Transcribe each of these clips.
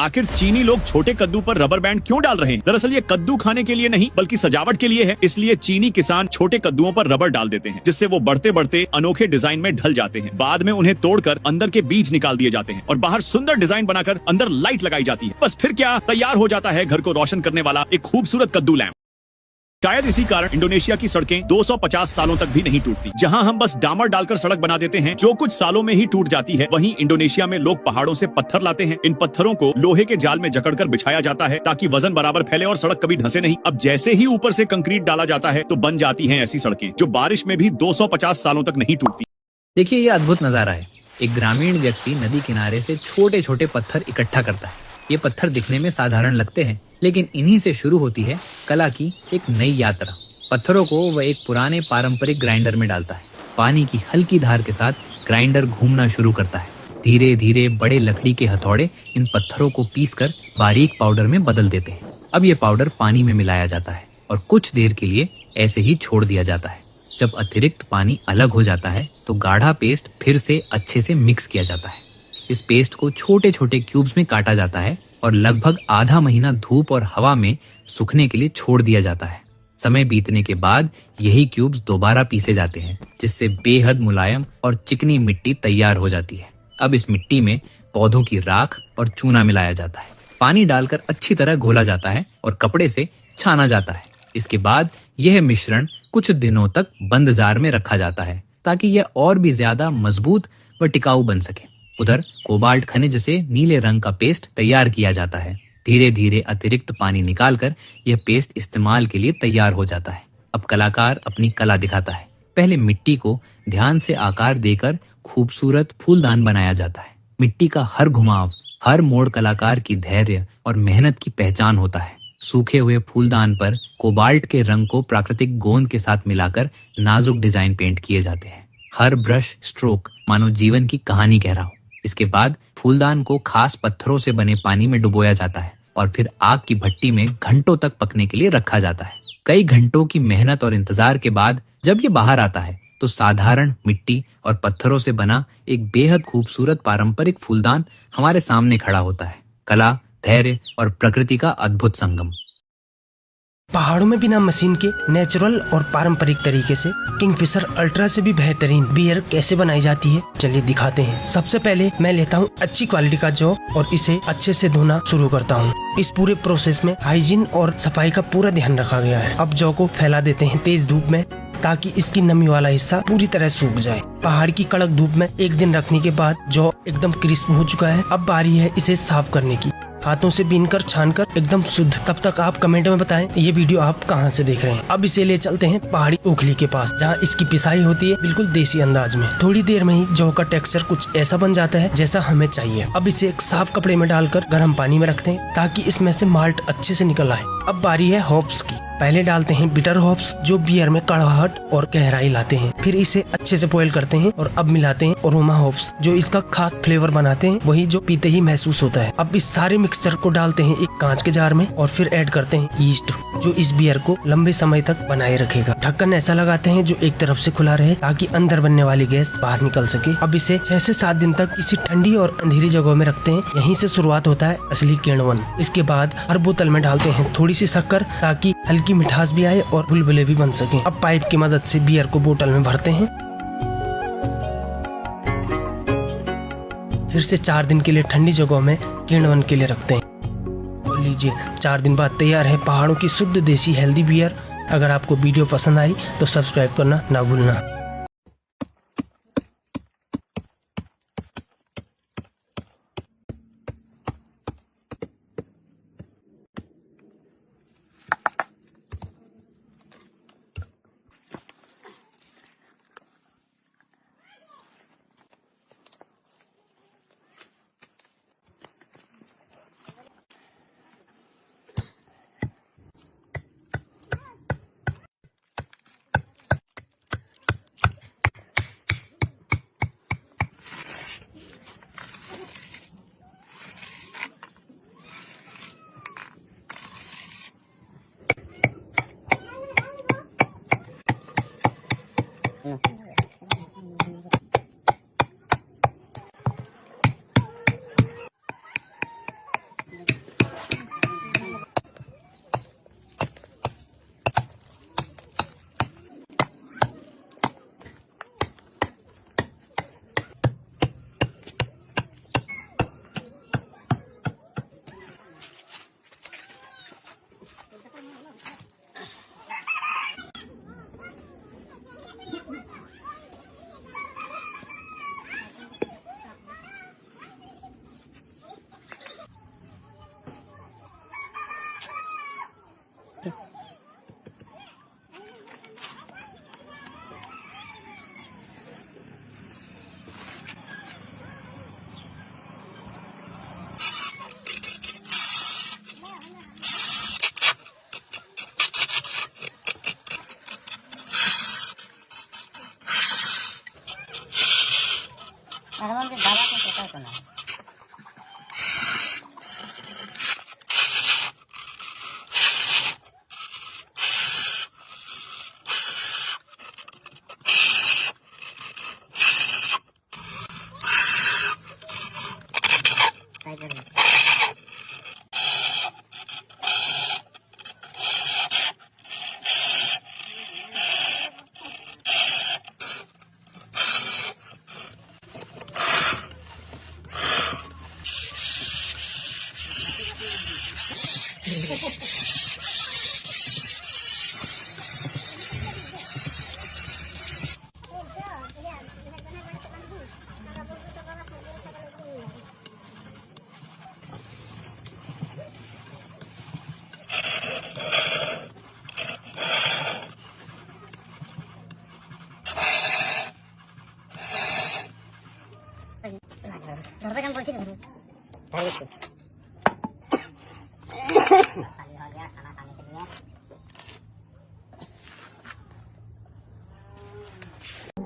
आखिर चीनी लोग छोटे कद्दू पर रबर बैंड क्यों डाल रहे हैं? दरअसल ये कद्दू खाने के लिए नहीं बल्कि सजावट के लिए है। इसलिए चीनी किसान छोटे कद्दुओं पर रबर डाल देते हैं, जिससे वो बढ़ते बढ़ते अनोखे डिजाइन में ढल जाते हैं। बाद में उन्हें तोड़कर अंदर के बीज निकाल दिए जाते हैं और बाहर सुंदर डिजाइन बनाकर अंदर लाइट लगाई जाती है। बस फिर क्या, तैयार हो जाता है घर को रोशन करने वाला एक खूबसूरत कद्दू लैंप। शायद इसी कारण इंडोनेशिया की सड़कें 250 सालों तक भी नहीं टूटती। जहां हम बस डामर डालकर सड़क बना देते हैं जो कुछ सालों में ही टूट जाती है, वहीं इंडोनेशिया में लोग पहाड़ों से पत्थर लाते हैं। इन पत्थरों को लोहे के जाल में जकड़कर बिछाया जाता है ताकि वजन बराबर फैले और सड़क कभी धंसे नहीं। अब जैसे ही ऊपर से कंक्रीट डाला जाता है तो बन जाती हैं ऐसी सड़कें जो बारिश में भी 250 सालों तक नहीं टूटती। देखिए, ये अद्भुत नजारा है। एक ग्रामीण व्यक्ति नदी किनारे से छोटे छोटे पत्थर इकट्ठा करता है। ये पत्थर दिखने में साधारण लगते हैं, लेकिन इन्हीं से शुरू होती है कला की एक नई यात्रा। पत्थरों को वह एक पुराने पारंपरिक ग्राइंडर में डालता है। पानी की हल्की धार के साथ ग्राइंडर घूमना शुरू करता है। धीरे धीरे बड़े लकड़ी के हथौड़े इन पत्थरों को पीसकर बारीक पाउडर में बदल देते हैं। अब ये पाउडर पानी में मिलाया जाता है और कुछ देर के लिए ऐसे ही छोड़ दिया जाता है। जब अतिरिक्त पानी अलग हो जाता है तो गाढ़ा पेस्ट फिर से अच्छे से मिक्स किया जाता है। इस पेस्ट को छोटे छोटे क्यूब्स में काटा जाता है और लगभग आधा महीना धूप और हवा में सूखने के लिए छोड़ दिया जाता है। समय बीतने के बाद यही क्यूब्स दोबारा पीसे जाते हैं, जिससे बेहद मुलायम और चिकनी मिट्टी तैयार हो जाती है। अब इस मिट्टी में पौधों की राख और चूना मिलाया जाता है। पानी डालकर अच्छी तरह घोला जाता है और कपड़े से छाना जाता है। इसके बाद यह मिश्रण कुछ दिनों तक बंद जार में रखा जाता है ताकि यह और भी ज्यादा मजबूत व टिकाऊ बन सके। उधर कोबाल्ट खनिज से नीले रंग का पेस्ट तैयार किया जाता है। धीरे धीरे अतिरिक्त पानी निकालकर यह पेस्ट इस्तेमाल के लिए तैयार हो जाता है। अब कलाकार अपनी कला दिखाता है। पहले मिट्टी को ध्यान से आकार देकर खूबसूरत फूलदान बनाया जाता है। मिट्टी का हर घुमाव, हर मोड़ कलाकार की धैर्य और मेहनत की पहचान होता है। सूखे हुए फूलदान पर कोबाल्ट के रंग को प्राकृतिक गोंद के साथ मिलाकर नाजुक डिजाइन पेंट किए जाते हैं। हर ब्रश स्ट्रोक मानो जीवन की कहानी कह रहा हो। इसके बाद फूलदान को खास पत्थरों से बने पानी में डुबोया जाता है और फिर आग की भट्टी में घंटों तक पकने के लिए रखा जाता है। कई घंटों की मेहनत और इंतजार के बाद जब ये बाहर आता है तो साधारण मिट्टी और पत्थरों से बना एक बेहद खूबसूरत पारंपरिक फूलदान हमारे सामने खड़ा होता है। कला, धैर्य और प्रकृति का अद्भुत संगम। पहाड़ों में बिना मशीन के नेचुरल और पारंपरिक तरीके से किंगफिशर अल्ट्रा से भी बेहतरीन बियर कैसे बनाई जाती है, चलिए दिखाते हैं। सबसे पहले मैं लेता हूँ अच्छी क्वालिटी का जौ और इसे अच्छे से धोना शुरू करता हूँ। इस पूरे प्रोसेस में हाइजीन और सफाई का पूरा ध्यान रखा गया है। अब जौ को फैला देते हैं तेज धूप में ताकि इसकी नमी वाला हिस्सा पूरी तरह सूख जाए। पहाड़ की कड़क धूप में एक दिन रखने के बाद जौ एकदम क्रिस्प हो चुका है। अब बारी है इसे साफ करने की। हाथों से बीनकर छानकर एकदम शुद्ध। तब तक आप कमेंट में बताएं ये वीडियो आप कहां से देख रहे हैं। अब इसे ले चलते हैं पहाड़ी ओखली के पास, जहां इसकी पिसाई होती है बिल्कुल देसी अंदाज में। थोड़ी देर में ही जौ का टेक्सचर कुछ ऐसा बन जाता है जैसा हमें चाहिए। अब इसे एक साफ कपड़े में डालकर गर्म पानी में रखते हैं ताकि इसमें से माल्ट अच्छे से निकल आए। अब बारी है हॉप्स की। पहले डालते हैं बिटर हॉप्स जो बियर में कड़वाहट और गहराई लाते हैं। फिर इसे अच्छे से बॉयल करते हैं और अब मिलाते हैं अरोमा हॉप्स जो इसका खास फ्लेवर बनाते हैं, वही जो पीते ही महसूस होता है। अब इस सारे मिक्सचर को डालते हैं एक कांच के जार में और फिर ऐड करते हैं ईस्ट जो इस बियर को लंबे समय तक बनाए रखेगा। ढक्कन ऐसा लगाते हैं जो एक तरफ से खुला रहे ताकि अंदर बनने वाली गैस बाहर निकल सके। अब इसे 6 से 7 दिन तक किसी ठंडी और अंधेरी जगह में रखते हैं। यहीं से शुरुआत होता है असली किण्वन। इसके बाद हर बोतल में डालते हैं थोड़ी सी शक्कर ताकि हल्की मिठास भी आए और बुलबुले भी बन सके। अब पाइप की मदद से बियर को बोतल में भरते हैं। फिर से 4 दिन के लिए ठंडी जगह में किण्वन के लिए रखते हैं। और लीजिए 4 दिन बाद तैयार है पहाड़ों की शुद्ध देसी हेल्दी बियर। अगर आपको वीडियो पसंद आई तो सब्सक्राइब करना ना भूलना।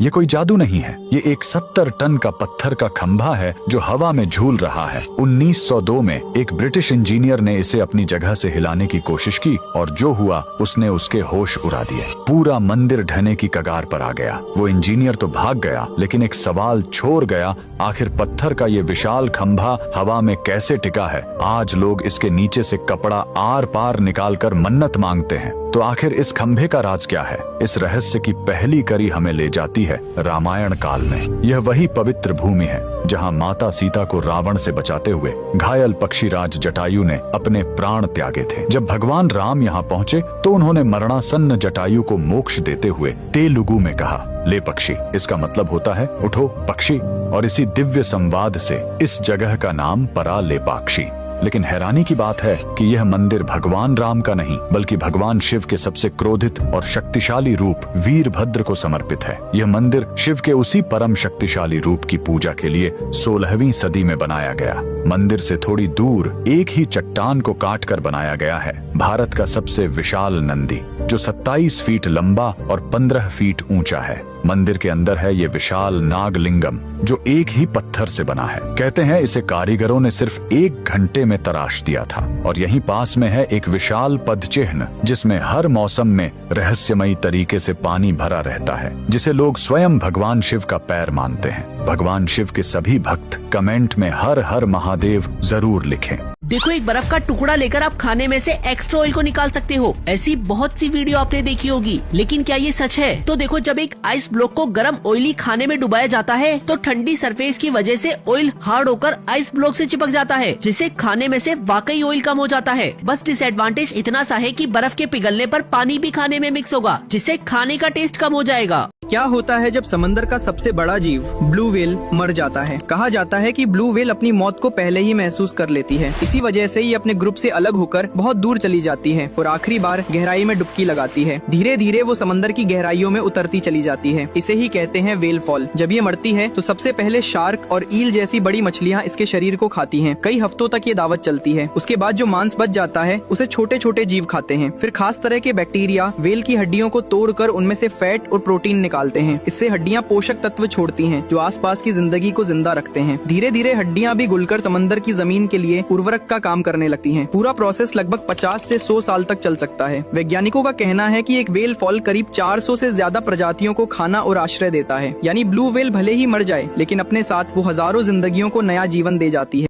ये कोई जादू नहीं है, ये एक 70 टन का पत्थर का खंभा है जो हवा में झूल रहा है। 1902 में एक ब्रिटिश इंजीनियर ने इसे अपनी जगह से हिलाने की कोशिश की और जो हुआ उसने उसके होश उड़ा दिए। पूरा मंदिर ढहने की कगार पर आ गया। वो इंजीनियर तो भाग गया, लेकिन एक सवाल छोड़ गया, आखिर पत्थर का ये विशाल खंभा हवा में कैसे टिका है? आज लोग इसके नीचे से कपड़ा आर पार निकाल कर मन्नत मांगते हैं। तो आखिर इस खंभे का राज क्या है? इस रहस्य की पहली कड़ी हमें ले जाती है रामायण काल में। यह वही पवित्र भूमि है जहां माता सीता को रावण से बचाते हुए घायल पक्षीराज जटायु ने अपने प्राण त्यागे थे। जब भगवान राम यहाँ पहुँचे तो उन्होंने मरणासन्न जटायु को मोक्ष देते हुए तेलुगु में कहा, ले पक्षी, इसका मतलब होता है उठो पक्षी। और इसी दिव्य संवाद से इस जगह का नाम पड़ा लेपाक्षी। लेकिन हैरानी की बात है कि यह मंदिर भगवान राम का नहीं बल्कि भगवान शिव के सबसे क्रोधित और शक्तिशाली रूप वीरभद्र को समर्पित है। यह मंदिर शिव के उसी परम शक्तिशाली रूप की पूजा के लिए 16वीं सदी में बनाया गया। मंदिर से थोड़ी दूर एक ही चट्टान को काट कर बनाया गया है भारत का सबसे विशाल नंदी, जो 27 फीट लंबा और 15 फीट ऊंचा है। मंदिर के अंदर है ये विशाल नागलिंगम जो एक ही पत्थर से बना है। कहते हैं इसे कारीगरों ने सिर्फ 1 घंटे में तराश दिया था। और यहीं पास में है एक विशाल पदचिह्न जिसमें हर मौसम में रहस्यमयी तरीके से पानी भरा रहता है, जिसे लोग स्वयं भगवान शिव का पैर मानते हैं। भगवान शिव के सभी भक्त कमेंट में हर हर महादेव जरूर लिखें। देखो, एक बर्फ का टुकड़ा लेकर आप खाने में से एक्स्ट्रा ऑयल को निकाल सकते हो। ऐसी बहुत सी वीडियो आपने देखी होगी, लेकिन क्या ये सच है? तो देखो, जब एक आइस ब्लॉक को गर्म ऑयली खाने में डुबाया जाता है तो ठंडी सरफेस की वजह से ऑयल हार्ड होकर आइस ब्लॉक से चिपक जाता है, जिससे खाने में से वाकई ऑयल कम हो जाता है। बस डिसएडवांटेज इतना सा है कि बर्फ के पिघलने पर पानी भी खाने में मिक्स होगा, जिससे खाने का टेस्ट कम हो जाएगा। क्या होता है जब समंदर का सबसे बड़ा जीव ब्लू व्हेल मर जाता है? कहा जाता है कि ब्लू व्हेल अपनी मौत को पहले ही महसूस कर लेती है। इसी वजह से ये अपने ग्रुप से अलग होकर बहुत दूर चली जाती है और आखिरी बार गहराई में डुबकी लगाती है। धीरे धीरे वो समंदर की गहराइयों में उतरती चली जाती है। इसे ही कहते हैं व्हेल फॉल। जब ये मरती है तो सबसे पहले शार्क और ईल जैसी बड़ी मछलियाँ इसके शरीर को खाती हैं। कई हफ्तों तक ये दावत चलती है। उसके बाद जो मांस बच जाता है उसे छोटे छोटे जीव खाते हैं। फिर खास तरह के बैक्टीरिया व्हेल की हड्डियों को तोड़कर उनमें से फैट और प्रोटीन निकालते हैं। इससे हड्डियां पोषक तत्व छोड़ती हैं जो आसपास की जिंदगी को जिंदा रखते हैं। धीरे धीरे हड्डियां भी घुलकर समंदर की जमीन के लिए उर्वरक का काम करने लगती हैं। पूरा प्रोसेस लगभग 50 से 100 साल तक चल सकता है। वैज्ञानिकों का कहना है कि एक व्हेल फॉल करीब 400 से ज्यादा प्रजातियों को खाना और आश्रय देता है। यानी ब्लू व्हेल भले ही मर जाए, लेकिन अपने साथ वो हजारों जिंदगियों को नया जीवन दे जाती है।